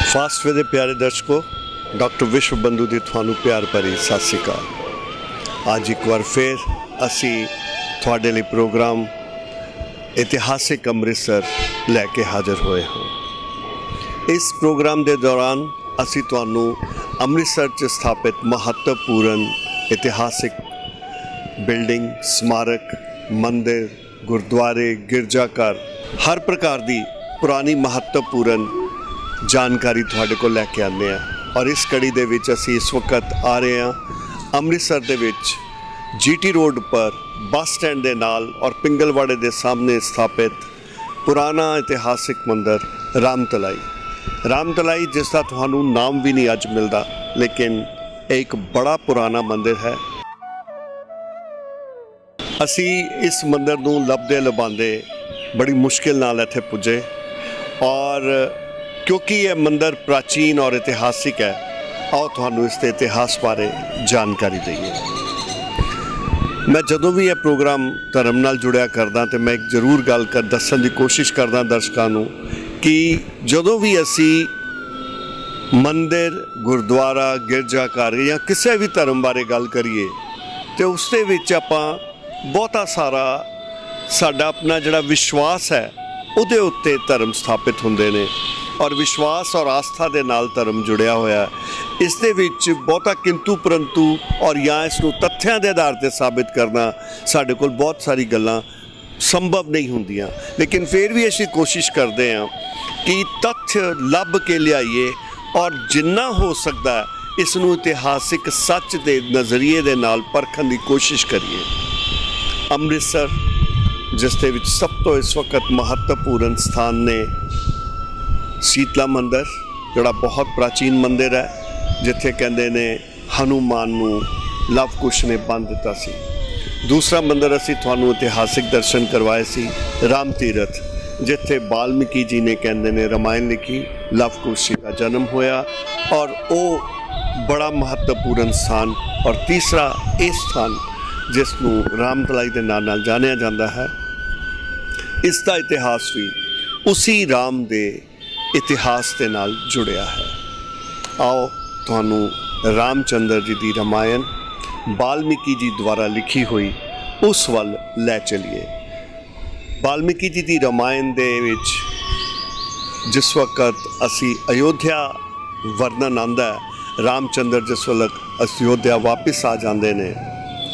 Fast way दे प्यारे दर्शकों, doctor विश्व बंधु की थानू प्यार भरी सत श्री अकाल। अज एक बार फिर असी थोड़े लिए प्रोग्राम इतिहासिक अमृतसर लैके हाजिर होए हैं। इस प्रोग्राम के दौरान असी थानू अमृतसर च स्थापित महत्वपूर्ण इतिहासिक बिल्डिंग, स्मारक, मंदिर, गुरुद्वारे, गिरजाघर, हर प्रकार की पुरानी महत्वपूर्ण जानकारी थोड़े को लैके आने हैं। और इस कड़ी दे विच असी इस वक्त आ रहे हैं अमृतसर दे विच GT रोड पर बस स्टैंड के नाल और पिंगलवाड़े के सामने स्थापित पुराना इतिहासिक मंदिर रामतलाई, जिसका तुहानू नाम भी नहीं अज मिलता, लेकिन एक बड़ा पुराना मंदिर है। असी इस मंदिर नू लभदे लभांदे बड़ी मुश्किल नाल इत्थे पुजे, और क्योंकि यह मंदिर प्राचीन और इतिहासिक है, आओ तुहानू इसके इतिहास बारे जानकारी दईए। मैं जदों भी यह प्रोग्राम धर्म नाल जुड़िया करदा तो मैं एक जरूर गल कर दस्सण की कोशिश करदा दर्शकों नू कि जदों भी असी मंदिर, गुरुद्वारा, गिरजाघर या किसी भी धर्म बारे गल करिए तो उसदे विच आपां बहुता सारा साडा अपना जिहड़ा विश्वास है उहदे उत्ते धर्म स्थापित हुंदे ने, और विश्वास और आस्था के नाल धर्म जुड़िया होया। इस दे विच बहुता किंतु परंतु और या इसनूं तथ्यां दे आधार ते साबित करना साडे कोल बहुत सारी गल्लां संभव नहीं हुंदियां, लेकिन फिर भी असीं कोशिश करते हैं कि तथ्य लभ के लियाइए और जिन्ना हो सकता है इसनूं इतिहासिक सच के नज़रिए दे नाल परखण की कोशिश करिए। अमृतसर जिस दे विच सब तो इस वक्त महत्वपूर्ण स्थान ने शीतला मंदिर, जोड़ा बहुत प्राचीन मंदिर है, जिथे कहते ने हनुमान नू लव कुश ने बंद दिता सी। दूसरा मंदिर असी थानू इतिहासिक दर्शन करवाए सी राम तीरथ, जिथे वाल्मीकि जी ने कहते ने रामायण लिखी, लव कुश जी का जन्म होया, और वो बड़ा महत्वपूर्ण स्थान। और तीसरा ये स्थान जिसनू रामतलाई के नाम नाल जानिया जाता है, इसका इतिहास भी उसी राम दे इतिहास के नाल जुड़िया है। आओ तुहानू रामचंद्र जी की रामायण वाल्मीकि जी द्वारा लिखी हुई उस वल लै चलिए। वाल्मीकि जी की रामायण दे विच जिस वक्त असी अयोध्या वर्णन आंदा है, रामचंद्र जिस वक्त अयोध्या वापस आ जाते ने,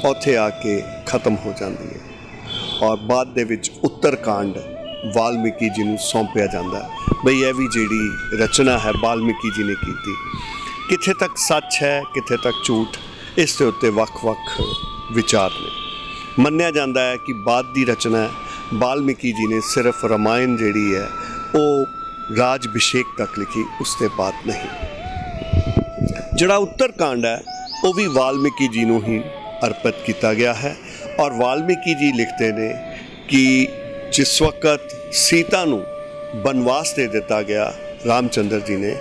उत्थे आके ख़त्म हो जाती है और बाद दे विच उत्तरकांड वाल्मीकि जी नूं सौंपिया जाता है। बई यह भी जिहड़ी रचना है वाल्मीकि जी ने की, कित्थे तक सच है कित्थे तक झूठ, इस दे उत्ते वख-वख विचार ने। मन्निया जाता है कि बाद की रचना है, वाल्मीकि जी ने सिर्फ रामायण जिहड़ी है वो राजभिषेक तक लिखी, उसके बाद नहीं। जिहड़ा उत्तरकांड है वो भी वाल्मीकि जी नूं ही अर्पित किया गया है और वाल्मीकि जी लिखते ने कि जिस वक्त सीता नूं बनवास दे दिता गया रामचंद्र जी ने,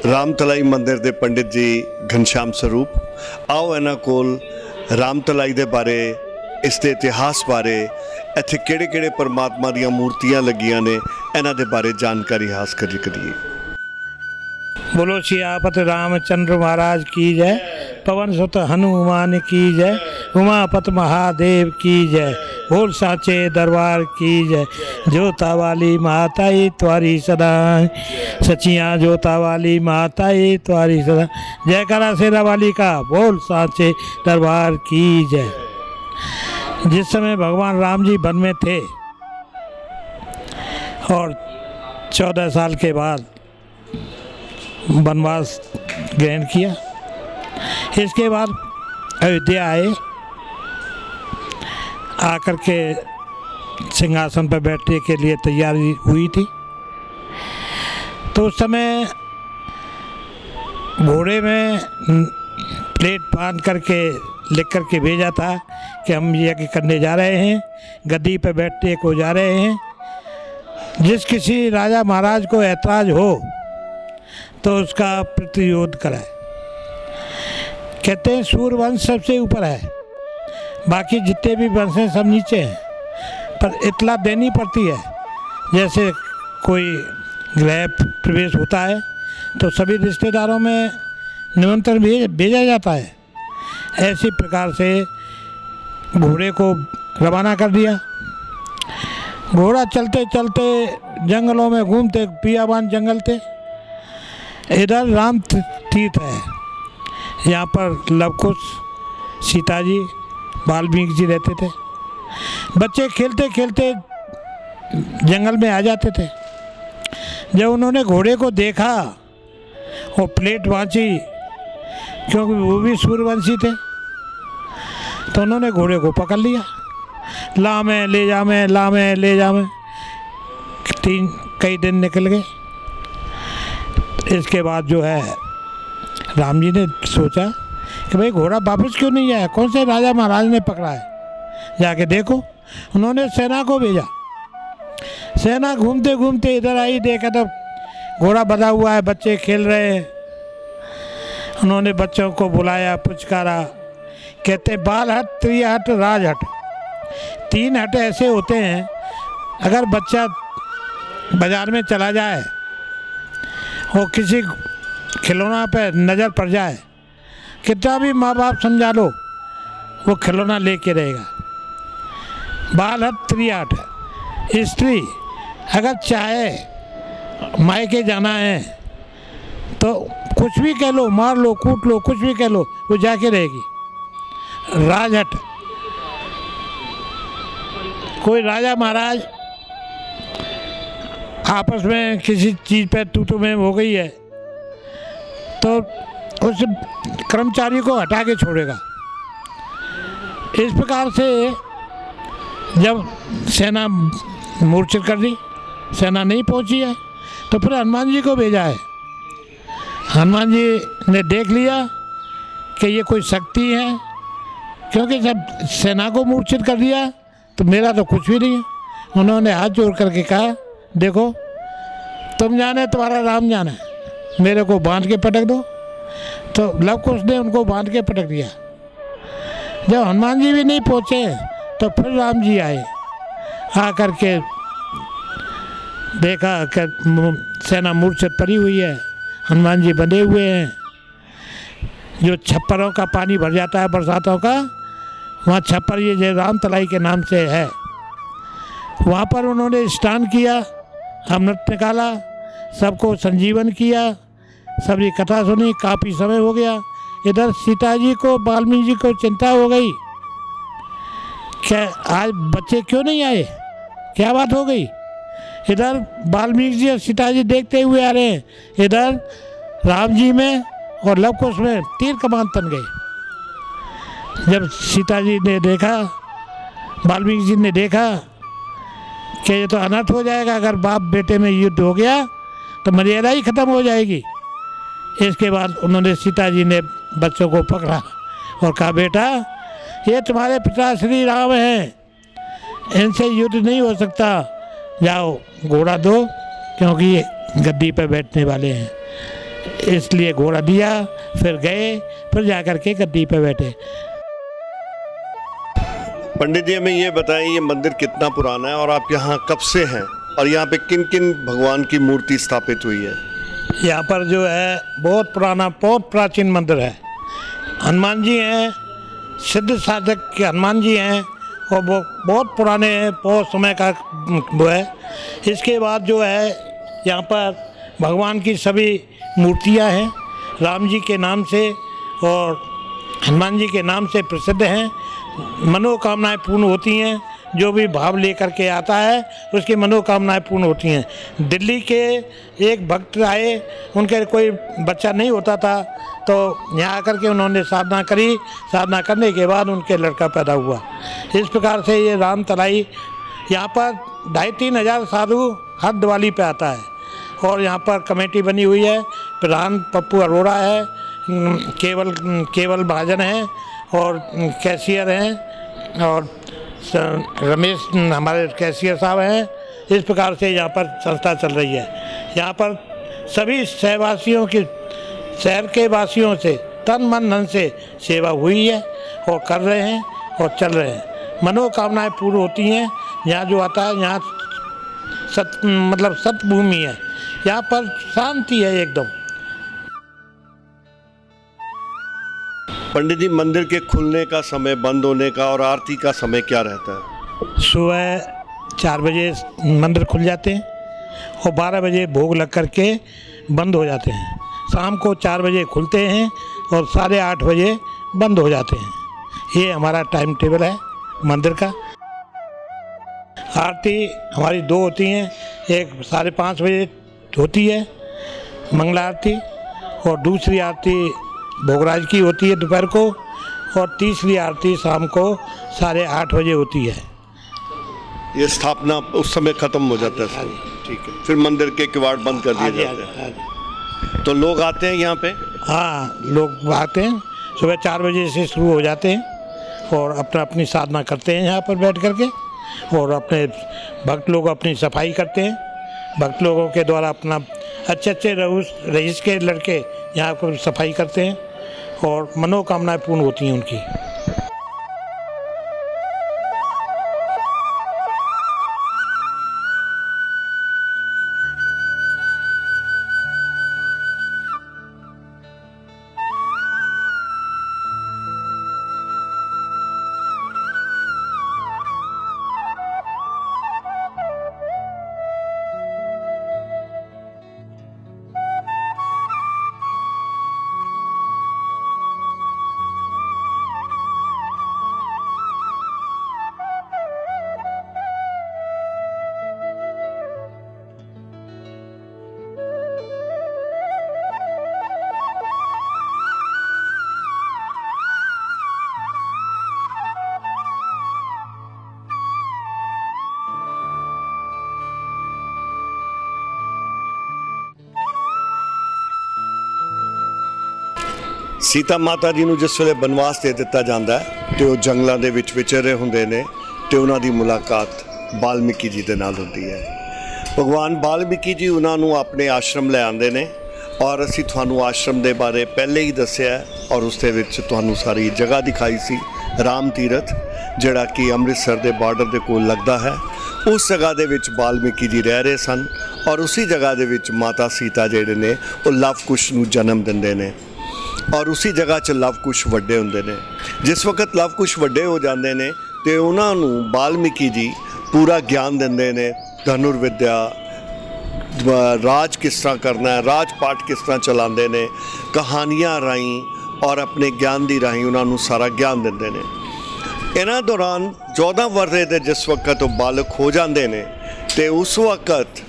रामतलाई मंदिर के पंडित जी घनश्याम स्वरूप, आओ इन्हां कोल रामतलाई के बारे, इसके इतिहास बारे, इत्थे किहड़े किहड़े परमात्मा दी मूर्तियां लगियां ने, इन्हां दे बारे जानकारी हासिल करिए। बोलो सियापत रामचंद्र महाराज की जय, पवन सुत हनुमान की जय, उमापत महादेव की जय, बोल साचे दरबार की जय। जोता वाली माताई त्वारी सदा, सचिया जोता वाली माताई त्वारी सदा, जयकारा शेरा वाली का, बोल साचे दरबार की जय। जिस समय भगवान राम जी वन में थे और 14 साल के बाद वनवास ग्रहण किया, इसके बाद अयोध्या आए, आकर के सिंहासन पर बैठने के लिए तैयारी हुई थी। तो उस समय घोड़े में प्लेट बांध करके लिख करके भेजा था कि हम यज्ञ करने जा रहे हैं, गद्दी पर बैठने को जा रहे हैं। जिस किसी राजा महाराज को ऐतराज़ हो तो उसका प्रतिरोध कराए। कहते हैं सूर्यवंश सबसे ऊपर है, बाकी जितने भी वंश हैं सब नीचे हैं, पर इतला देनी पड़ती है। जैसे कोई गृह प्रवेश होता है तो सभी रिश्तेदारों में निमंत्रण भेजा जाता है। ऐसी प्रकार से घोड़े को रवाना कर दिया। घोड़ा चलते चलते जंगलों में घूमते, पियाबान जंगल थे। इधर राम तीर्थ है, यहाँ पर लवकुश, सीता जी, वाल्मीकि जी रहते थे। बच्चे खेलते खेलते जंगल में आ जाते थे। जब उन्होंने घोड़े को देखा, वो प्लेट वाँची, क्योंकि वो भी सूर्यवंशी थे, तो उन्होंने घोड़े को पकड़ लिया। ला में ले जा में, ला में ले जा में, कई दिन निकल गए। इसके बाद जो है राम जी ने सोचा कि भाई घोड़ा वापस क्यों नहीं आया, कौन से राजा महाराज ने पकड़ा है, जाके देखो। उन्होंने सेना को भेजा। सेना घूमते घूमते इधर आई, देखा तब घोड़ा बंधा हुआ है, बच्चे खेल रहे हैं। उन्होंने बच्चों को बुलाया, पुचकारा। कहते बाल हट, त्रिय हट, राज हट। 3 हट ऐसे होते हैं, अगर बच्चा बाजार में चला जाए और किसी खिलौना पे नज़र पड़ जाए, कितना भी माँ बाप समझा लो, वो खिलौना लेके रहेगा। बाल हट, त्रिय हट। स्त्री अगर चाहे मायके जाना है तो कुछ भी कह लो, मार लो, कूट लो, कुछ भी कह लो, वो जाके रहेगी। राजहट, कोई राजा महाराज आपस में किसी चीज़ पे तू में हो गई है तो उस कर्मचारी को हटा के छोड़ेगा। इस प्रकार से जब सेना मूर्छित कर दी, सेना नहीं पहुंची है, तो फिर हनुमान जी को भेजा है। हनुमान जी ने देख लिया कि ये कोई शक्ति है, क्योंकि जब सेना को मूर्छित कर दिया तो मेरा तो कुछ भी नहीं है। उन्होंने हाथ जोड़ करके कहा, देखो तुम जाने, तुम्हारा राम जाने, मेरे को बांध के पटक दो। तो लवकुश ने उनको बांध के पटक दिया। जब हनुमान जी भी नहीं पहुँचे तो फिर राम जी आए। आ करके देखा कि सेना मूर्छित पड़ी हुई है, हनुमान जी बंधे हुए हैं। जो छप्परों का पानी भर जाता है बरसातों का, वहाँ छप्पर ये जय राम तलाई के नाम से है, वहाँ पर उन्होंने स्नान किया, अमृत निकाला, सबको संजीवन किया, सबकी कथा सुनी। काफ़ी समय हो गया। इधर सीता जी को, वाल्मीकि जी को चिंता हो गई, क्या आज बच्चे क्यों नहीं आए, क्या बात हो गई। इधर वाल्मीकि जी और सीता जी देखते हुए आ रहे हैं, इधर राम जी में और लवकुश में तीर कमान तन गए। जब सीता जी ने देखा, वाल्मीकि जी ने देखा कि ये तो अनर्थ हो जाएगा, अगर बाप बेटे में युद्ध हो गया तो मर्यादा ही खत्म हो जाएगी। इसके बाद उन्होंने, सीता जी ने बच्चों को पकड़ा और कहा, बेटा ये तुम्हारे पिता श्री राम हैं, इनसे युद्ध नहीं हो सकता, जाओ घोड़ा दो, क्योंकि ये गद्दी पर बैठने वाले हैं। इसलिए घोड़ा दिया, फिर गए, फिर जाकर के गद्दी पर बैठे। पंडित जी हमें ये बताएं, ये मंदिर कितना पुराना है और आप यहाँ कब से हैं, और यहाँ पे किन किन भगवान की मूर्ति स्थापित हुई है। यहाँ पर जो है बहुत पुराना, बहुत प्राचीन मंदिर है। हनुमान जी हैं, सिद्ध साधक के हनुमान जी हैं, और वो बहुत पुराने हैं, बहुत समय का वो है। इसके बाद जो है यहाँ पर भगवान की सभी मूर्तियाँ हैं, राम जी के नाम से और हनुमान जी के नाम से प्रसिद्ध हैं। मनोकामनाएं पूर्ण होती हैं, जो भी भाव लेकर के आता है उसकी मनोकामनाएं पूर्ण होती हैं। दिल्ली के एक भक्त आए, उनके कोई बच्चा नहीं होता था, तो यहाँ आकर के उन्होंने साधना करी, साधना करने के बाद उनके लड़का पैदा हुआ। इस प्रकार से ये राम तलाई, यहाँ पर 2,500-3,000 साधु हर दिवाली पे आता है, और यहाँ पर कमेटी बनी हुई है। प्रधान पप्पू अरोड़ा है, केवल महाजन है और कैशियर हैं और रमेश हमारे कैशियर साहब हैं। इस प्रकार से यहाँ पर संस्था चल रही है। यहाँ पर सभी शहरवासियों की, शहर के वासियों से तन मन धन से सेवा हुई है और कर रहे हैं और चल रहे हैं। मनोकामनाएं पूर्ण होती हैं। यहाँ जो आता है, यहाँ सत भूमि है, यहाँ पर शांति है एकदम। पंडित जी, मंदिर के खुलने का समय, बंद होने का और आरती का समय क्या रहता है? सुबह 4 बजे मंदिर खुल जाते हैं और 12 बजे भोग लग करके बंद हो जाते हैं। शाम को 4 बजे खुलते हैं और 8:30 बजे बंद हो जाते हैं। ये हमारा टाइम टेबल है मंदिर का। आरती हमारी 2 होती हैं, एक 5:30 बजे होती है मंगला आरती और दूसरी आरती भोगराज की होती है दोपहर को और तीसरी आरती शाम को 8:30 बजे होती है। ये स्थापना उस समय खत्म हो जाता है। ठीक है, फिर मंदिर के किवाड़ बंद कर दिए जाते हैं। तो लोग आते हैं यहाँ पे? हाँ, लोग आते हैं। सुबह 4 बजे से शुरू हो जाते हैं और अपनी साधना करते हैं यहाँ पर बैठ करके और अपने भक्त लोग अपनी सफाई करते हैं। भक्त लोगों के द्वारा अपना अच्छे रईस के लड़के यहाँ पर सफाई करते हैं और मनोकामनाएं पूर्ण होती हैं उनकी। सीता माता जी ਨੂੰ ਜਿਸ ਵੇਲੇ ਬਨਵਾਸ ਦੇ ਦਿੱਤਾ ਜਾਂਦਾ ਹੈ ਤੇ ਉਹ ਜੰਗਲਾਂ ਦੇ ਵਿੱਚ ਵਿਚਰੇ ਹੁੰਦੇ ਨੇ ਤੇ ਉਹਨਾਂ ਦੀ ਮੁਲਾਕਾਤ ਵਾਲਮੀਕੀ ਜੀ ਦੇ ਨਾਲ ਹੁੰਦੀ ਹੈ। ਭਗਵਾਨ ਵਾਲਮੀਕੀ ਜੀ ਉਹਨਾਂ ਨੂੰ ਆਪਣੇ ਆਸ਼ਰਮ ਲੈ ਆਉਂਦੇ ਨੇ ਔਰ ਅਸੀਂ ਤੁਹਾਨੂੰ ਆਸ਼ਰਮ ਦੇ ਬਾਰੇ ਪਹਿਲੇ ਹੀ ਦੱਸਿਆ ਔਰ ਉਸ ਦੇ ਵਿੱਚ ਤੁਹਾਨੂੰ ਸਾਰੀ ਜਗ੍ਹਾ ਦਿਖਾਈ ਸੀ। ਰਾਮ ਤੀਰਥ ਜਿਹੜਾ ਕਿ ਅੰਮ੍ਰਿਤਸਰ ਦੇ ਬਾਰਡਰ ਦੇ ਕੋਲ ਲੱਗਦਾ ਹੈ, ਉਸ ਜਗ੍ਹਾ ਦੇ ਵਿੱਚ ਵਾਲਮੀਕੀ ਜੀ ਰਹਿ ਰਹੇ ਸਨ ਔਰ ਉਸੇ ਜਗ੍ਹਾ ਦੇ ਵਿੱਚ ਮਾਤਾ ਸੀਤਾ ਜਿਹੜੇ ਨੇ ਉਹ ਲਵ ਕੁਸ਼ ਨੂੰ ਜਨਮ ਦਿੰਦੇ ਨੇ और उसी जगह च लव कुश वड्डे होंदे ने। जिस वक्त लव कुश वड्डे हो जाते हैं तो उन्होंने वाल्मीकि जी पूरा ज्ञान देंदे ने, धनुर्विद्या, राज किस तरह करना है, राज पाठ किस तरह चलाते हैं, कहानियाँ राही और अपने ज्ञान की राही उन्होंने सारा ज्ञान देंदे ने। इन्हां दौरान 14 वर्षे के जिस वक्त वो बालक हो जाते हैं तो उस वक्त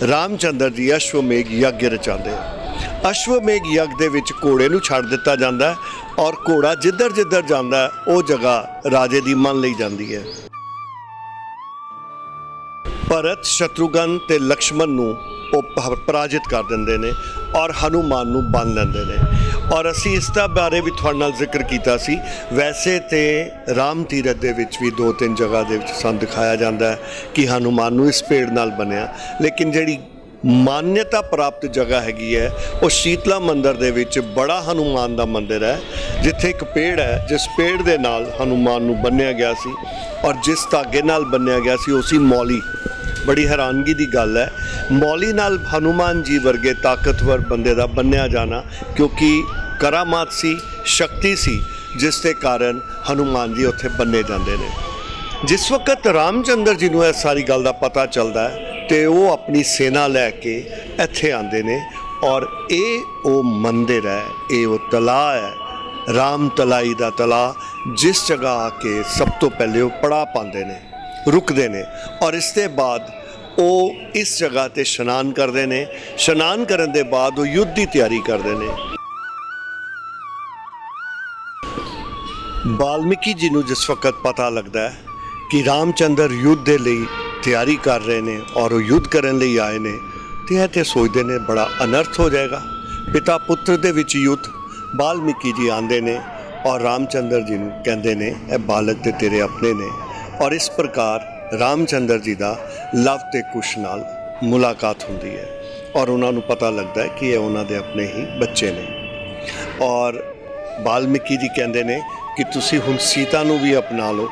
रामचंद्र जी अश्वमेघ यज्ञ रचाते हैं। अश्वमेघ यज्ञ ਦੇ ਵਿੱਚ ਘੋੜੇ ਨੂੰ ਛੱਡ ਦਿੱਤਾ ਜਾਂਦਾ ਹੈ ਔਰ ਘੋੜਾ ਜਿੱਧਰ ਜਿੱਧਰ ਜਾਂਦਾ ਹੈ ਉਹ ਜਗ੍ਹਾ ਰਾਜੇ ਦੀ ਮੰਨ ਲਈ ਜਾਂਦੀ ਹੈ। ਭਰਤ, ਸ਼ਤਰੂਘਨ ਤੇ ਲਕਸ਼ਮਣ ਨੂੰ ਉਹ ਪਰਾਜਿਤ ਕਰ ਦਿੰਦੇ ਨੇ ਔਰ ਹਨੂਮਾਨ ਨੂੰ ਬੰਨ ਲੈਂਦੇ ਨੇ ਔਰ ਅਸੀਂ ਇਸ ਦਾ ਬਾਰੇ ਵੀ ਤੁਹਾਡੇ ਨਾਲ ਜ਼ਿਕਰ ਕੀਤਾ ਸੀ। ਵੈਸੇ ਤੇ ਰਾਮ ਤੀਰਥ ਦੇ ਵਿੱਚ ਵੀ 2-3 ਜਗ੍ਹਾ ਦੇ ਵਿੱਚ ਸਾਨੂੰ ਦਿਖਾਇਆ ਜਾਂਦਾ ਹੈ ਕਿ ਹਨੂਮਾਨ ਨੂੰ ਇਸ ਪੇੜ ਨਾਲ ਬਣਿਆ, ਲੇਕਿਨ ਜਿਹੜੀ मान्यता प्राप्त जगह हैगी है वो शीतला मंदिर दे विच बड़ा हनुमान दा मंदिर है, जिथे एक पेड़ है जिस पेड़ दे नाल हनुमान नूं बन्निया गया सी और जिस धागे नाल बन्निया गया सी उसी मौली। बड़ी हैरानगी की गल है, मौली नाल हनुमान जी वर्गे ताकतवर बंदे दा बन्निया जाना, क्योंकि करामात सी, शक्ति सी, जिस दे कारण हनुमान जी उत्थे बन्ने जाते हैं। जिस वक्त रामचंद्र जी नूं इस सारी गल दा पता चलता है तो वो अपनी सेना लैके इत्थे आते हैं और ये वो मंदिर है, ये वो तला है, राम तलाई का तला, जिस जगह आके सब तो पहले वो पड़ा पाते हैं, रुकते हैं और इसके बाद वो इस जगह ते स्नान करते हैं। स्नान करने के बाद वो युद्ध की तैयारी करते हैं। वाल्मीकि जी नूं जिस वक्त पता लगता है कि रामचंद्र युद्ध के लिए तैयारी कर रहे हैं और वो युद्ध करने लिए आए ने, ਤੇ ਇਹ ਤੇ ਸੋਚਦੇ ਨੇ ਬੜਾ ਅਨਰਥ ਹੋ ਜਾਏਗਾ। ਪਿਤਾ ਪੁੱਤਰ ਦੇ ਵਿੱਚ ਯੁੱਧ, ਵਾਲਮੀਕੀ ਜੀ ਆਉਂਦੇ ਨੇ ਔਰ ਰਾਮਚੰਦਰ ਜੀ ਨੂੰ ਕਹਿੰਦੇ ਨੇ ਇਹ ਬਾਲਕ ਤੇ ਤੇਰੇ ਆਪਣੇ ਨੇ। ਔਰ ਇਸ ਪ੍ਰਕਾਰ ਰਾਮਚੰਦਰ ਜੀ ਦਾ ਲਵ ਤੇ ਕੁਸ਼ ਨਾਲ ਮੁਲਾਕਾਤ ਹੁੰਦੀ ਹੈ ਔਰ ਉਹਨਾਂ ਨੂੰ ਪਤਾ ਲੱਗਦਾ ਹੈ ਕਿ ਇਹ ਉਹਨਾਂ ਦੇ ਆਪਣੇ ਹੀ ਬੱਚੇ ਨੇ। ਔਰ ਵਾਲਮੀਕੀ ਜੀ ਕਹਿੰਦੇ ਨੇ ਕਿ ਤੁਸੀਂ ਹੁਣ ਸੀਤਾ ਨੂੰ ਵੀ ਅਪਣਾ ਲਓ,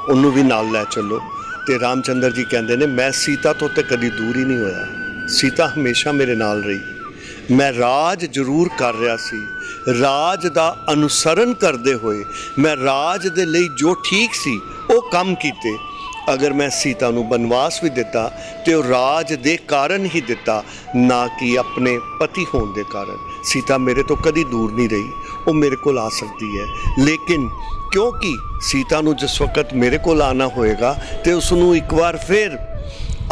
ਉਹਨੂੰ ਵੀ ਨਾਲ ਲੈ ਚੱਲੋ। ਤੇ ਰਾਮਚੰਦਰ ਜੀ ਕਹਿੰਦੇ ਨੇ ਮੈਂ ਸੀਤਾ ਤੋਂ ਤੇ ਕਦੀ ਦੂਰ ਹੀ ਨਹੀਂ ਹੋਇਆ, ਸੀਤਾ ਹਮੇਸ਼ਾ ਮੇਰੇ ਨਾਲ ਰਹੀ। ਮੈਂ ਰਾਜ ਜ਼ਰੂਰ ਕਰ ਰਿਹਾ ਸੀ, ਰਾਜ ਦਾ ਅਨੁਸਰਨ ਕਰਦੇ ਹੋਏ ਮੈਂ ਰਾਜ ਦੇ ਲਈ ਜੋ ਠੀਕ ਸੀ ਉਹ ਕੰਮ ਕੀਤੇ। ਅਗਰ ਮੈਂ ਸੀਤਾ ਨੂੰ ਬਨਵਾਸ ਵੀ ਦਿੱਤਾ ਤੇ ਉਹ ਰਾਜ ਦੇ ਕਾਰਨ ਹੀ ਦਿੱਤਾ, ਨਾ ਕਿ ਆਪਣੇ ਪਤੀ ਹੋਣ ਦੇ ਕਾਰਨ। ਸੀਤਾ ਮੇਰੇ ਤੋਂ ਕਦੀ ਦੂਰ ਨਹੀਂ ਰਹੀ, ਉਹ ਮੇਰੇ ਕੋਲ ਆ ਸਕਦੀ ਹੈ। ਲੇਕਿਨ ਕਿਉਂਕਿ ਸੀਤਾ ਨੂੰ ਜਿਸ ਵਕਤ ਮੇਰੇ ਕੋਲ ਆਉਣਾ ਹੋਏਗਾ ਤੇ ਉਸ ਨੂੰ ਇੱਕ ਵਾਰ ਫਿਰ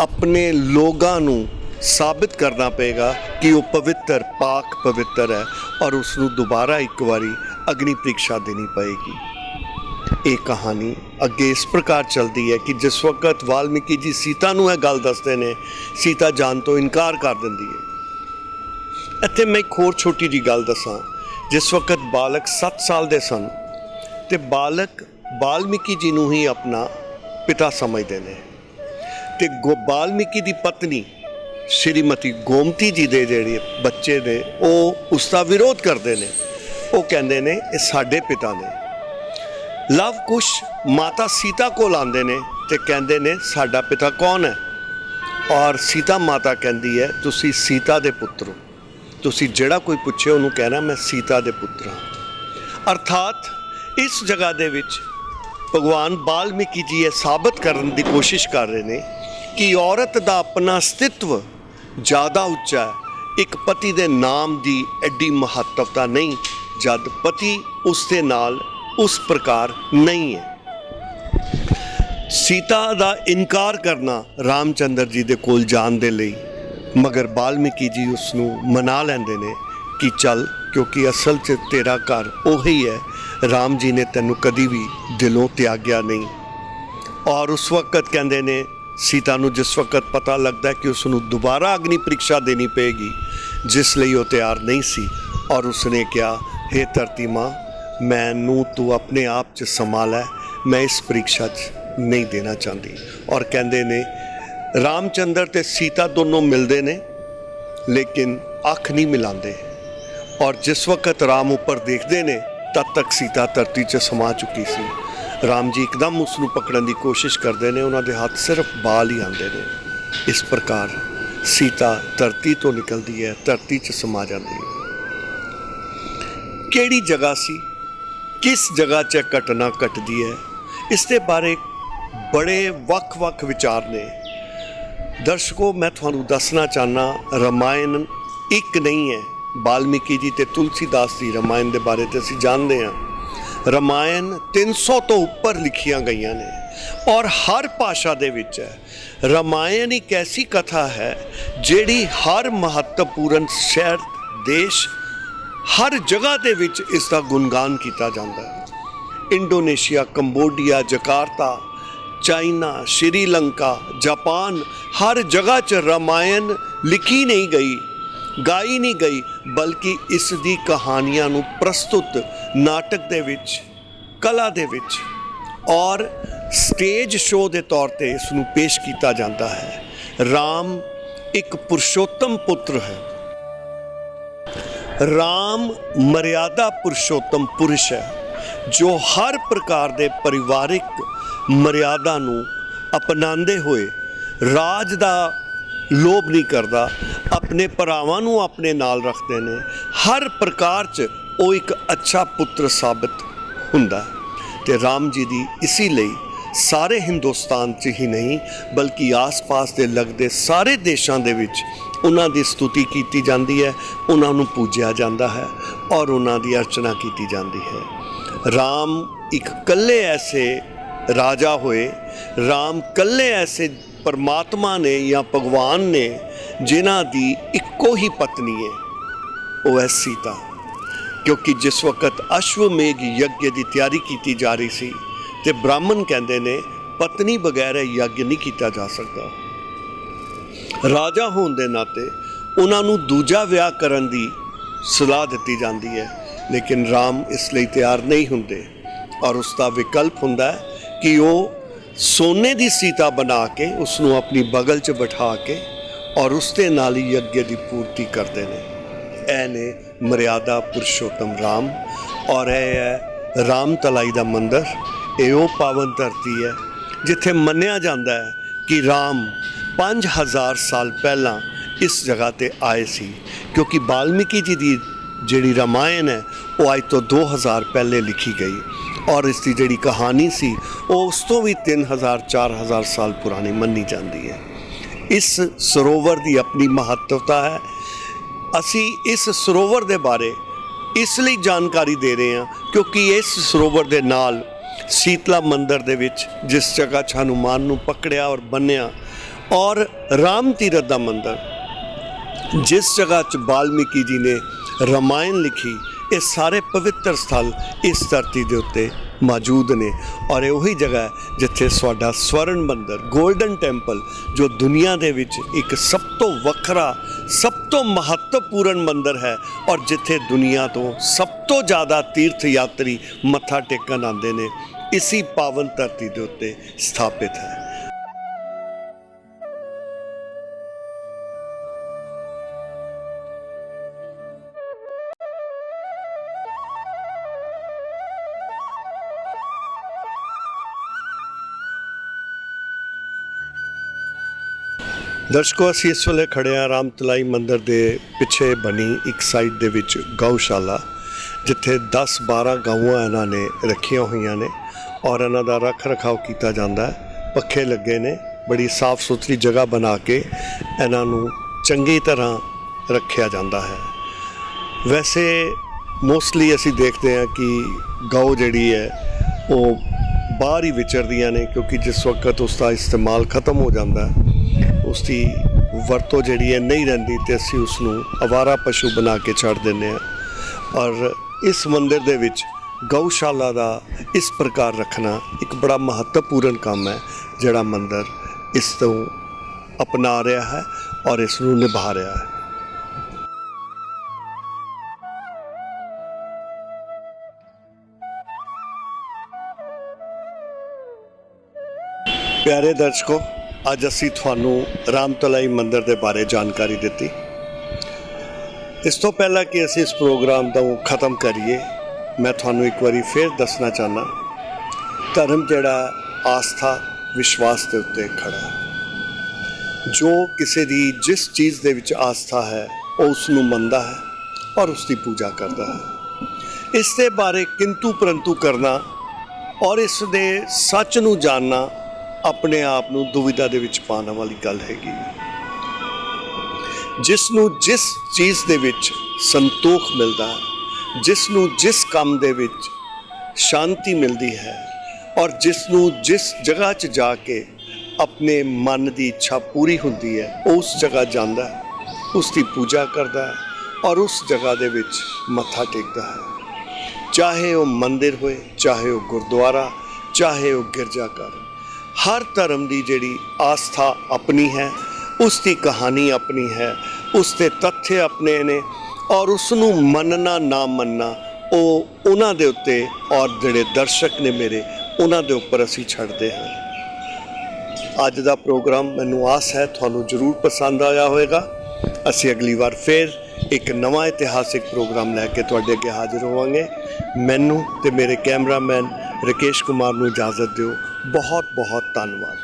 ਆਪਣੇ ਲੋਕਾਂ ਨੂੰ ਸਾਬਿਤ ਕਰਨਾ ਪਏਗਾ ਕਿ ਉਹ ਪਵਿੱਤਰ ਪਾਕ ਪਵਿੱਤਰ ਹੈ ਔਰ ਉਸ ਨੂੰ ਦੁਬਾਰਾ ਇੱਕ ਵਾਰੀ ਅਗਨੀ ਪ੍ਰੀਖਿਆ ਦੇਣੀ ਪਏਗੀ। ਇਹ ਕਹਾਣੀ ਅੱਗੇ ਇਸ ਪ੍ਰਕਾਰ ਚੱਲਦੀ ਹੈ ਕਿ ਜਿਸ ਵਕਤ ਵਾਲਮੀਕੀ ਜੀ ਸੀਤਾ ਨੂੰ ਇਹ ਗੱਲ ਦੱਸਦੇ ਨੇ, ਸੀਤਾ ਜਾਣ ਤੋਂ ਇਨਕਾਰ ਕਰ ਦਿੰਦੀ ਹੈ। ਇੱਥੇ ਮੈਂ ਇੱਕ ਹੋਰ ਛੋਟੀ ਜਿਹੀ ਗੱਲ ਦੱਸਾਂ। ਜਿਸ ਵਕਤ ਬਾਲਕ 7 ਸਾਲ ਦੇ ਸਨ ਤੇ ਬਾਲਕ ਵਾਲਮੀਕੀ ਜੀ ਨੂੰ ਹੀ ਆਪਣਾ ਪਿਤਾ ਸਮਝਦੇ ਨੇ ਤੇ ਵਾਲਮੀਕੀ ਦੀ ਪਤਨੀ ਸ਼੍ਰੀਮਤੀ ਗੋਮਤੀ ਜੀ ਦੇ ਜਿਹੜੇ ਬੱਚੇ ਨੇ ਉਹ ਉਸ ਦਾ ਵਿਰੋਧ ਕਰਦੇ ਨੇ। ਉਹ ਕਹਿੰਦੇ ਨੇ ਇਹ ਸਾਡੇ ਪਿਤਾ ਨੇ। ਲਵ ਕੁਸ਼ ਮਾਤਾ ਸੀਤਾ ਕੋਲ ਆਉਂਦੇ ਨੇ ਤੇ ਕਹਿੰਦੇ ਨੇ ਸਾਡਾ ਪਿਤਾ ਕੌਣ ਹੈ? ਔਰ ਸੀਤਾ ਮਾਤਾ ਕਹਿੰਦੀ ਹੈ ਤੁਸੀਂ ਸੀਤਾ ਦੇ ਪੁੱਤਰ ਹੋ, ਤੁਸੀਂ ਜਿਹੜਾ ਕੋਈ ਪੁੱਛੇ ਉਹਨੂੰ ਕਹਿਣਾ ਮੈਂ ਸੀਤਾ ਦੇ ਪੁੱਤਰ ਹਾਂ। ਅਰਥਾਤ ਇਸ ਜਗ੍ਹਾ ਦੇ ਵਿੱਚ ਭਗਵਾਨ ਵਾਲਮੀਕੀ ਜੀ ਇਹ ਸਾਬਤ ਕਰਨ ਦੀ ਕੋਸ਼ਿਸ਼ ਕਰ ਰਹੇ ਨੇ ਕਿ ਔਰਤ ਦਾ ਆਪਣਾ ਅਸਤਿਤਵ ਜ਼ਿਆਦਾ ਉੱਚਾ ਹੈ। ਇੱਕ ਪਤੀ ਦੇ ਨਾਮ ਦੀ ਐਡੀ ਮਹੱਤਵਤਾ ਨਹੀਂ ਜਦ ਪਤੀ ਉਸ ਦੇ ਨਾਲ ਉਸ ਪ੍ਰਕਾਰ ਨਹੀਂ ਹੈ। ਸੀਤਾ ਦਾ ਇਨਕਾਰ ਕਰਨਾ ਰਾਮਚੰਦਰ ਜੀ ਦੇ ਕੋਲ ਜਾਣ ਦੇ ਲਈ, ਮਗਰ ਵਾਲਮੀਕੀ ਜੀ ਉਸ ਨੂੰ ਮਨਾ ਲੈਂਦੇ ਨੇ ਕਿ ਚੱਲ, ਕਿਉਂਕਿ ਅਸਲ 'ਚ ਤੇਰਾ ਘਰ ਉਹੀ ਹੈ, ਰਾਮ ਜੀ ਨੇ ਤੈਨੂੰ ਕਦੀ ਵੀ ਦਿਲੋਂ ਤਿਆਗਿਆ ਨਹੀਂ। ਔਰ ਉਸ ਵਕਤ ਕਹਿੰਦੇ ਨੇ ਸੀਤਾ ਨੂੰ ਜਿਸ ਵਕਤ ਪਤਾ ਲੱਗਦਾ ਕਿ ਉਸ ਨੂੰ ਦੁਬਾਰਾ ਅਗਨੀ ਪ੍ਰੀਖਿਆ ਦੇਣੀ ਪਏਗੀ, ਜਿਸ ਲਈ ਉਹ ਤਿਆਰ ਨਹੀਂ ਸੀ। ਔਰ ਉਸਨੇ ਕਿਹਾ ਹੇ ਧਰਤੀ ਮਾਂ, ਮੈਨੂੰ ਤੂੰ ਆਪਣੇ ਆਪ 'ਚ ਸੰਭਾਲ ਹੈ, ਮੈਂ ਇਸ ਪ੍ਰੀਖਿਆ 'ਚ ਨਹੀਂ ਦੇਣਾ ਚਾਹੁੰਦੀ। ਔਰ ਕਹਿੰਦੇ ਨੇ ਰਾਮਚੰਦਰ ਤੇ ਸੀਤਾ ਦੋਨੋਂ ਮਿਲਦੇ ਨੇ ਲੇਕਿਨ ਅੱਖ ਨਹੀਂ ਮਿਲਾਉਂਦੇ। ਔਰ ਜਿਸ ਵਕਤ ਰਾਮ ਉੱਪਰ ਦੇਖਦੇ ਨੇ ਤਦ ਤੱਕ ਸੀਤਾ ਧਰਤੀ 'ਚ ਸਮਾ ਚੁੱਕੀ ਸੀ। ਰਾਮ ਜੀ ਇੱਕਦਮ ਉਸ ਨੂੰ ਪਕੜਨ ਦੀ ਕੋਸ਼ਿਸ਼ ਕਰਦੇ ਨੇ, ਉਹਨਾਂ ਦੇ ਹੱਥ ਸਿਰਫ ਬਾਲ ਹੀ ਆਉਂਦੇ ਨੇ। ਇਸ ਪ੍ਰਕਾਰ ਸੀਤਾ ਧਰਤੀ ਤੋਂ ਨਿਕਲਦੀ ਹੈ, ਧਰਤੀ 'ਚ ਸਮਾ ਜਾਂਦੀ ਹੈ। ਕਿਹੜੀ ਜਗ੍ਹਾ ਸੀ, ਕਿਸ ਜਗ੍ਹਾ 'ਚ ਘਟਨਾ ਘਟਦੀ ਹੈ, ਇਸ ਦੇ ਬਾਰੇ ਬੜੇ ਵੱਖ-ਵੱਖ ਵਿਚਾਰ ਨੇ। ਦਰਸ਼ਕੋ, ਮੈਂ ਤੁਹਾਨੂੰ ਦੱਸਣਾ ਚਾਹੁੰਦਾ, ਰਮਾਇਣ ਇੱਕ ਨਹੀਂ ਹੈ। ਵਾਲਮੀਕੀ ਜੀ ਤੇ ਤੁਲਸੀਦਾਸ ਦੀ ਰਮਾਇਣ ਦੇ ਬਾਰੇ ਤੇ ਅਸੀਂ ਜਾਣਦੇ ਹਾਂ। ਰਮਾਇਣ 300 ਤੋਂ ਉੱਪਰ ਲਿਖੀਆਂ ਗਈਆਂ ਨੇ ਔਰ ਹਰ ਭਾਸ਼ਾ ਦੇ ਵਿੱਚ ਹੈ। ਰਮਾਇਣ ਇੱਕ ਐਸੀ ਕਥਾ ਹੈ ਜਿਹੜੀ ਹਰ ਮਹੱਤਵਪੂਰਨ ਸ਼ਹਿਰ, ਦੇਸ਼, ਹਰ ਜਗ੍ਹਾ ਦੇ ਵਿੱਚ ਇਸ ਦਾ ਗੁਣਗਾਨ ਕੀਤਾ ਜਾਂਦਾ ਹੈ। Indonesia, Cambodia, Jakarta, China, Sri Lanka, Japan, ਹਰ ਜਗ੍ਹਾ 'ਚ ਰਮਾਇਣ ਲਿਖੀ ਨਹੀਂ ਗਈ, ਗਾਈ ਨਹੀਂ ਗਈ, ਬਲਕਿ ਇਸ ਦੀ ਕਹਾਣੀਆਂ ਨੂੰ ਪ੍ਰਸਤੁਤ ਨਾਟਕ ਦੇ ਵਿੱਚ, ਕਲਾ ਦੇ ਵਿੱਚ ਔਰ ਸਟੇਜ ਸ਼ੋਅ ਦੇ ਤੌਰ ਤੇ ਇਸ ਨੂੰ ਪੇਸ਼ ਕੀਤਾ ਜਾਂਦਾ ਹੈ। ਰਾਮ ਇੱਕ ਪੁਰਸ਼ੋਤਮ ਪੁੱਤਰ ਹੈ। ਰਾਮ ਮਰਿਆਦਾ ਪੁਰਸ਼ੋਤਮ ਪੁਰਸ਼ ਹੈ ਜੋ ਹਰ ਪ੍ਰਕਾਰ ਦੇ ਪਰਿਵਾਰਿਕ ਮਰਿਆਦਾ ਨੂੰ ਅਪਣਾਉਂਦੇ ਹੋਏ ਰਾਜ ਦਾ ਲੋਭ ਨਹੀਂ ਕਰਦਾ, ਆਪਣੇ ਭਰਾਵਾਂ ਨੂੰ ਆਪਣੇ ਨਾਲ ਰੱਖਦੇ ਨੇ। ਹਰ ਪ੍ਰਕਾਰ 'ਚ ਉਹ ਇੱਕ ਅੱਛਾ ਪੁੱਤਰ ਸਾਬਿਤ ਹੁੰਦਾ। ਤੇ ਰਾਮ ਜੀ ਦੀ ਇਸੇ ਲਈ ਸਾਰੇ ਹਿੰਦੁਸਤਾਨ 'ਚ ਹੀ ਨਹੀਂ ਬਲਕਿ ਆਸ-ਪਾਸ ਦੇ ਲੱਗਦੇ ਸਾਰੇ ਦੇਸ਼ਾਂ ਦੇ ਵਿੱਚ ਉਹਨਾਂ ਦੀ ਸਤੁਤੀ ਕੀਤੀ ਜਾਂਦੀ ਹੈ, ਉਹਨਾਂ ਨੂੰ ਪੂਜਿਆ ਜਾਂਦਾ ਹੈ ਔਰ ਉਹਨਾਂ ਦੀ ਅਰਚਨਾ ਕੀਤੀ ਜਾਂਦੀ ਹੈ। ਰਾਮ ਇੱਕ ਇਕੱਲੇ ਐਸੇ ਰਾਜਾ ਹੋਏ, ਰਾਮ ਇਕੱਲੇ ਐਸੇ ਪਰਮਾਤਮਾ ਨੇ ਜਾਂ ਭਗਵਾਨ ਨੇ ਜਿਨ੍ਹਾਂ ਦੀ ਇੱਕੋ ਹੀ ਪਤਨੀ ਹੈ, ਉਹ ਹੈ ਸੀਤਾ। ਕਿਉਂਕਿ ਜਿਸ ਵਕਤ ਅਸ਼ਵਮੇਘ ਯੱਗ ਦੀ ਤਿਆਰੀ ਕੀਤੀ ਜਾ ਰਹੀ ਸੀ ਤੇ ਬ੍ਰਾਹਮਣ ਕਹਿੰਦੇ ਨੇ ਪਤਨੀ ਬਗੈਰ ਯੱਗ ਨਹੀਂ ਕੀਤਾ ਜਾ ਸਕਦਾ। ਰਾਜਾ ਹੋਣ ਦੇ ਨਾਤੇ ਉਹਨਾਂ ਨੂੰ ਦੂਜਾ ਵਿਆਹ ਕਰਨ ਦੀ ਸਲਾਹ ਦਿੱਤੀ ਜਾਂਦੀ ਹੈ, ਲੇਕਿਨ ਰਾਮ ਇਸ ਲਈ ਤਿਆਰ ਨਹੀਂ ਹੁੰਦੇ ਔਰ ਉਸ ਦਾ ਵਿਕਲਪ ਹੁੰਦਾ ਹੈ ਕਿ ਉਹ ਸੋਨੇ ਦੀ ਸੀਤਾ ਬਣਾ ਕੇ ਉਸ ਨੂੰ ਆਪਣੀ ਬਗਲ 'ਚ ਬਿਠਾ ਕੇ ਔਰ ਉਸ ਦੇ ਨਾਲ ਹੀ ਯੱਗ ਦੀ ਪੂਰਤੀ ਕਰਦੇ ਨੇ। ਇਹ ਨੇ ਮਰਿਆਦਾ ਪੁਰਸ਼ੋਤਮ ਰਾਮ ਔਰ ਇਹ ਹੈ ਰਾਮ ਤਲਾਈ ਦਾ ਮੰਦਰ। ਇਹ ਉਹ ਪਾਵਨ ਧਰਤੀ ਹੈ ਜਿੱਥੇ ਮੰਨਿਆ ਜਾਂਦਾ ਹੈ ਕਿ ਰਾਮ 5000 ਸਾਲ ਪਹਿਲਾਂ ਇਸ ਜਗ੍ਹਾ ਤੇ ਆਏ ਸੀ, ਕਿਉਂਕਿ ਵਾਲਮੀਕੀ ਜੀ ਦੀ ਜਿਹੜੀ ਰਾਮਾਇਣ ਹੈ ਉਹ ਅੱਜ ਤੋਂ 2000 ਪਹਿਲੇ ਲਿਖੀ ਗਈ ਔਰ ਇਸ ਦੀ ਜਿਹੜੀ ਕਹਾਣੀ ਸੀ ਉਹ ਉਸ ਤੋਂ ਵੀ 3000-4000 ਸਾਲ ਪੁਰਾਣੀ ਮੰਨੀ ਜਾਂਦੀ ਹੈ। ਇਸ ਸਰੋਵਰ ਦੀ ਆਪਣੀ ਮਹੱਤਵਤਾ ਹੈ। ਅਸੀਂ ਇਸ ਸਰੋਵਰ ਦੇ ਬਾਰੇ ਇਸ ਲਈ ਜਾਣਕਾਰੀ ਦੇ ਰਹੇ ਹਾਂ ਕਿਉਂਕਿ ਇਸ ਸਰੋਵਰ ਦੇ ਨਾਲ ਸੀਤਲਾ ਮੰਦਰ ਦੇ ਵਿੱਚ ਜਿਸ ਜਗ੍ਹਾ 'ਚ ਹਨੂਮਾਨ ਨੂੰ ਪਕੜਿਆ ਔਰ ਬੰਨਿਆ, ਔਰ ਰਾਮ ਤੀਰਥ ਦਾ ਮੰਦਰ ਜਿਸ ਜਗ੍ਹਾ 'ਚ ਵਾਲਮੀਕੀ ਜੀ ਨੇ ਰਾਮਾਇਣ ਲਿਖੀ, ਇਹ ਸਾਰੇ ਪਵਿੱਤਰ ਸਥਲ ਇਸ ਧਰਤੀ ਦੇ ਉੱਤੇ ਮੌਜੂਦ ਨੇ ਔਰ ਇਹ ਉਹੀ ਜਗ੍ਹਾ ਹੈ ਜਿੱਥੇ ਸਾਡਾ ਸਵਰਨ ਮੰਦਰ ਗੋਲਡਨ ਟੈਂਪਲ, ਜੋ ਦੁਨੀਆ ਦੇ ਵਿੱਚ ਇੱਕ ਸਭ ਤੋਂ ਵੱਖਰਾ ਸਭ ਤੋਂ ਮਹੱਤਵਪੂਰਨ ਮੰਦਰ ਹੈ ਔਰ ਜਿੱਥੇ ਦੁਨੀਆ ਤੋਂ ਸਭ ਤੋਂ ਜ਼ਿਆਦਾ ਤੀਰਥ ਯਾਤਰੀ ਮੱਥਾ ਟੇਕਣ ਆਉਂਦੇ ਨੇ, ਇਸੀ ਪਾਵਨ ਧਰਤੀ ਦੇ ਉੱਤੇ ਸਥਾਪਿਤ ਹੈ। ਦਰਸ਼ਕੋ, ਅਸੀਂ ਇਸ ਵੇਲੇ ਖੜ੍ਹੇ ਹਾਂ ਰਾਮ ਤਲਾਈ ਮੰਦਰ ਦੇ ਪਿੱਛੇ ਬਣੀ ਇੱਕ ਸਾਈਡ ਦੇ ਵਿੱਚ ਗਊਸ਼ਾਲਾ, ਜਿੱਥੇ 10-12 ਗਊਆਂ ਇਹਨਾਂ ਨੇ ਰੱਖੀਆਂ ਹੋਈਆਂ ਨੇ ਔਰ ਇਹਨਾਂ ਦਾ ਰੱਖ ਰਖਾਵ ਕੀਤਾ ਜਾਂਦਾ ਹੈ। ਪੱਖੇ ਲੱਗੇ ਨੇ, ਬੜੀ ਸਾਫ਼ ਸੁਥਰੀ ਜਗ੍ਹਾ ਬਣਾ ਕੇ ਇਹਨਾਂ ਨੂੰ ਚੰਗੀ ਤਰ੍ਹਾਂ ਰੱਖਿਆ ਜਾਂਦਾ ਹੈ। ਵੈਸੇ ਮੋਸਟਲੀ ਅਸੀਂ ਦੇਖਦੇ ਹਾਂ ਕਿ ਗਊ ਜਿਹੜੀ ਹੈ ਉਹ ਬਾਹਰ ਹੀ ਵਿਚਰਦੀਆਂ ਨੇ, ਕਿਉਂਕਿ ਜਿਸ ਵਕਤ ਉਸ ਦਾ ਇਸਤੇਮਾਲ ਖਤਮ ਹੋ ਜਾਂਦਾ ਹੈ, ਉਸ ਦੀ ਵਰਤੋਂ ਜਿਹੜੀ ਹੈ ਨਹੀਂ ਰਹਿੰਦੀ ਤੇ ਅਸੀਂ ਉਸ ਨੂੰ ਅਵਾਰਾ ਪਸ਼ੂ ਬਣਾ ਕੇ ਛੱਡ ਦਿੰਦੇ ਹਾਂ। ਔਰ ਇਸ ਮੰਦਰ ਦੇ ਵਿੱਚ ਗਊਸ਼ਾਲਾ ਦਾ ਇਸ ਪ੍ਰਕਾਰ ਰੱਖਣਾ ਇੱਕ ਬੜਾ ਮਹੱਤਵਪੂਰਨ ਕੰਮ ਹੈ, ਜਿਹੜਾ ਮੰਦਰ ਇਸ ਤੋਂ ਅਪਣਾ ਰਿਹਾ ਹੈ ਔਰ ਇਸ ਨੂੰ ਨਿਭਾ ਰਿਹਾ ਹੈ। ਪਿਆਰੇ ਦਰਸ਼ਕੋ, ਅੱਜ ਅਸੀਂ ਤੁਹਾਨੂੰ ਰਾਮ ਤਲਾਈ ਮੰਦਰ ਦੇ ਬਾਰੇ ਜਾਣਕਾਰੀ ਦਿੱਤੀ। ਇਸ ਤੋਂ ਪਹਿਲਾਂ ਕਿ ਅਸੀਂ ਇਸ ਪ੍ਰੋਗਰਾਮ ਨੂੰ ਖਤਮ ਕਰੀਏ, ਮੈਂ ਤੁਹਾਨੂੰ ਇੱਕ ਵਾਰੀ ਫਿਰ ਦੱਸਣਾ ਚਾਹੁੰਦਾ, ਧਰਮ ਜਿਹੜਾ ਆਸਥਾ ਵਿਸ਼ਵਾਸ ਦੇ ਉੱਤੇ ਖੜਾ ਹੈ। ਜੋ ਕਿਸੇ ਦੀ ਜਿਸ ਚੀਜ਼ ਦੇ ਵਿੱਚ ਆਸਥਾ ਹੈ ਉਹ ਉਸ ਨੂੰ ਮੰਨਦਾ ਹੈ ਔਰ ਉਸ ਦੀ ਪੂਜਾ ਕਰਦਾ ਹੈ। ਇਸ ਦੇ ਬਾਰੇ ਕਿੰਤੂ ਪਰੰਤੂ ਕਰਨਾ ਔਰ ਇਸ ਦੇ ਸੱਚ ਨੂੰ ਜਾਣਨਾ ਆਪਣੇ ਆਪ ਨੂੰ ਦੁਵਿਧਾ ਦੇ ਵਿੱਚ ਪਾਉਣ ਵਾਲੀ ਗੱਲ ਹੈਗੀ। ਜਿਸ ਨੂੰ ਜਿਸ ਚੀਜ਼ ਦੇ ਵਿੱਚ ਸੰਤੋਖ ਮਿਲਦਾ ਹੈ, ਜਿਸ ਨੂੰ ਜਿਸ ਕੰਮ ਦੇ ਵਿੱਚ ਸ਼ਾਂਤੀ ਮਿਲਦੀ ਹੈ ਔਰ ਜਿਸ ਨੂੰ ਜਿਸ ਜਗ੍ਹਾ 'ਚ ਜਾ ਕੇ ਆਪਣੇ ਮਨ ਦੀ ਇੱਛਾ ਪੂਰੀ ਹੁੰਦੀ ਹੈ, ਉਸ ਜਗ੍ਹਾ ਜਾਂਦਾ ਹੈ, ਉਸ ਦੀ ਪੂਜਾ ਕਰਦਾ ਹੈ ਔਰ ਉਸ ਜਗ੍ਹਾ ਦੇ ਵਿੱਚ ਮੱਥਾ ਟੇਕਦਾ ਹੈ। ਚਾਹੇ ਉਹ ਮੰਦਿਰ ਹੋਏ, ਚਾਹੇ ਉਹ ਗੁਰਦੁਆਰਾ, ਚਾਹੇ ਉਹ ਗਿਰਜਾਘਰ, ਹਰ ਧਰਮ ਦੀ ਜਿਹੜੀ ਆਸਥਾ ਆਪਣੀ ਹੈ, ਉਸ ਦੀ ਕਹਾਣੀ ਆਪਣੀ ਹੈ, ਉਸ ਦੇ ਤੱਥ ਆਪਣੇ ਨੇ ਔਰ ਉਸ ਨੂੰ ਮੰਨਣਾ ਨਾ ਮੰਨਣਾ ਉਹ ਉਹਨਾਂ ਦੇ ਉੱਤੇ ਔਰ ਜਿਹੜੇ ਦਰਸ਼ਕ ਨੇ ਮੇਰੇ, ਉਹਨਾਂ ਦੇ ਉੱਪਰ ਅਸੀਂ ਛੱਡਦੇ ਹਾਂ। ਅੱਜ ਦਾ ਪ੍ਰੋਗਰਾਮ ਮੈਨੂੰ ਆਸ ਹੈ ਤੁਹਾਨੂੰ ਜ਼ਰੂਰ ਪਸੰਦ ਆਇਆ ਹੋਵੇਗਾ। ਅਸੀਂ ਅਗਲੀ ਵਾਰ ਫਿਰ ਇੱਕ ਨਵਾਂ ਇਤਿਹਾਸਿਕ ਪ੍ਰੋਗਰਾਮ ਲੈ ਕੇ ਤੁਹਾਡੇ ਅੱਗੇ ਹਾਜ਼ਰ ਹੋਵਾਂਗੇ। ਮੈਨੂੰ ਤੇ ਮੇਰੇ ਕੈਮਰਾਮੈਨ ਰਕੇਸ਼ ਕੁਮਾਰ ਨੂੰ ਇਜਾਜ਼ਤ ਦਿਓ। ਬਹੁਤ ਬਹੁਤ ਧੰਨਵਾਦ।